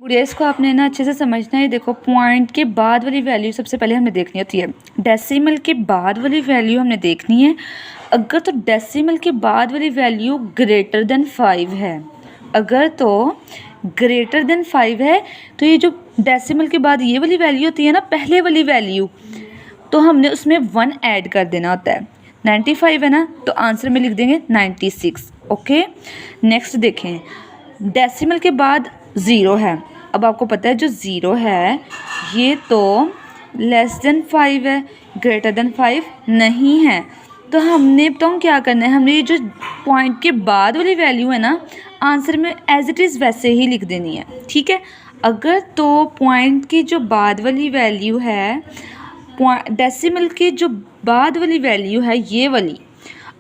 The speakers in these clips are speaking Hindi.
गुड़िया इसको आपने ना अच्छे से समझना है। देखो पॉइंट के बाद वाली वैल्यू सबसे पहले हमने देखनी होती है, डेसिमल के बाद वाली वैल्यू हमने देखनी है। अगर तो डेसिमल के बाद वाली वैल्यू ग्रेटर देन 5 है, अगर तो ग्रेटर देन 5 है तो ये जो डेसिमल के बाद ये वाली वैल्यू होती है ना, पहले वाली वैल्यू, तो हमने उसमें 1 ऐड कर देना होता है। 95 है ना, तो आंसर में लिख देंगे 96। ओके, नेक्स्ट देखें, डेसिमल के बाद 0 है। अब आपको पता है जो 0 है ये तो लेस देन 5 है, ग्रेटर देन 5 नहीं है। तो हमने तो क्या करना है, हमने ये जो पॉइंट के बाद वाली वैल्यू है ना, आंसर में एज इट इज़ वैसे ही लिख देनी है। ठीक है, अगर तो पॉइंट की जो बाद वाली वैल्यू है, डेसिमल के जो बाद वाली वैल्यू है ये वाली,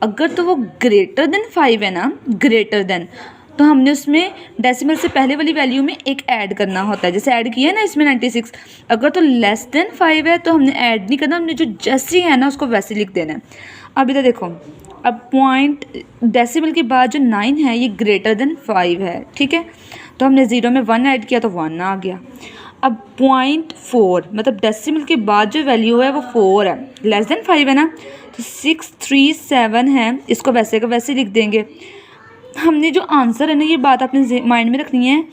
अगर तो वो ग्रेटर देन 5 है ना, ग्रेटर देन, तो हमने उसमें डेसिमल से पहले वाली वैल्यू में एक ऐड करना होता है। जैसे ऐड किया है ना इसमें 96। अगर तो लेस देन 5 है तो हमने ऐड नहीं करना, हमने जो जैसी है ना उसको वैसे लिख देना है। अब इधर देखो, अब पॉइंट डेसिमल के बाद जो 9 है ये ग्रेटर देन 5 है। ठीक है, तो हमने 0 में 1 ऐड किया तो 1 आ गया। अब 0.4 मतलब डेसिमल के बाद जो वैल्यू है वो 4 है, लेस देन 5 है ना, तो 637 है, इसको वैसे का वैसे लिख देंगे। हमने जो आंसर है ना, ये बात आपने माइंड में रखनी है,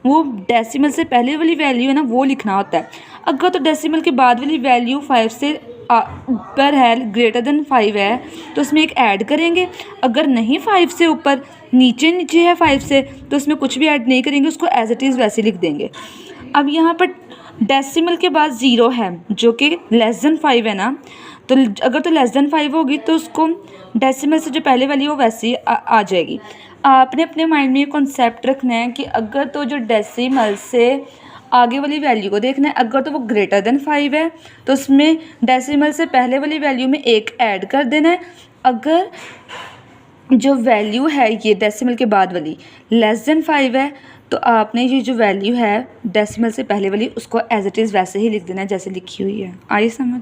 वो डेसिमल से पहले वाली वैल्यू है ना वो लिखना होता है। अगर तो डेसिमल के बाद वाली वैल्यू 5 से ऊपर है, ग्रेटर देन 5 है, तो उसमें एक ऐड करेंगे। अगर नहीं 5 से ऊपर, नीचे नीचे है 5 से, तो उसमें कुछ भी ऐड नहीं करेंगे, उसको एज इट इज़ वैसे लिख देंगे। अब यहाँ पर डेसिमल के बाद 0 है जो कि लेस देन 5 है ना, तो अगर तो लेस देन 5 होगी तो उसको डेसिमल से जो पहले वाली वो वैसे ही आ जाएगी। आपने अपने माइंड में ये कॉन्सेप्ट रखना है कि अगर तो जो डेसिमल से आगे वाली वैल्यू को देखना है, अगर तो वो ग्रेटर देन 5 है तो उसमें डेसिमल से पहले वाली वैल्यू में एक ऐड कर देना है। अगर जो वैल्यू है ये डेसिमल के बाद वाली लेस देन 5 है, तो आपने ये जो वैल्यू है डेसिमल से पहले वाली उसको एज इट इज़ वैसे ही लिख देना है जैसे लिखी हुई है। आइए समझ।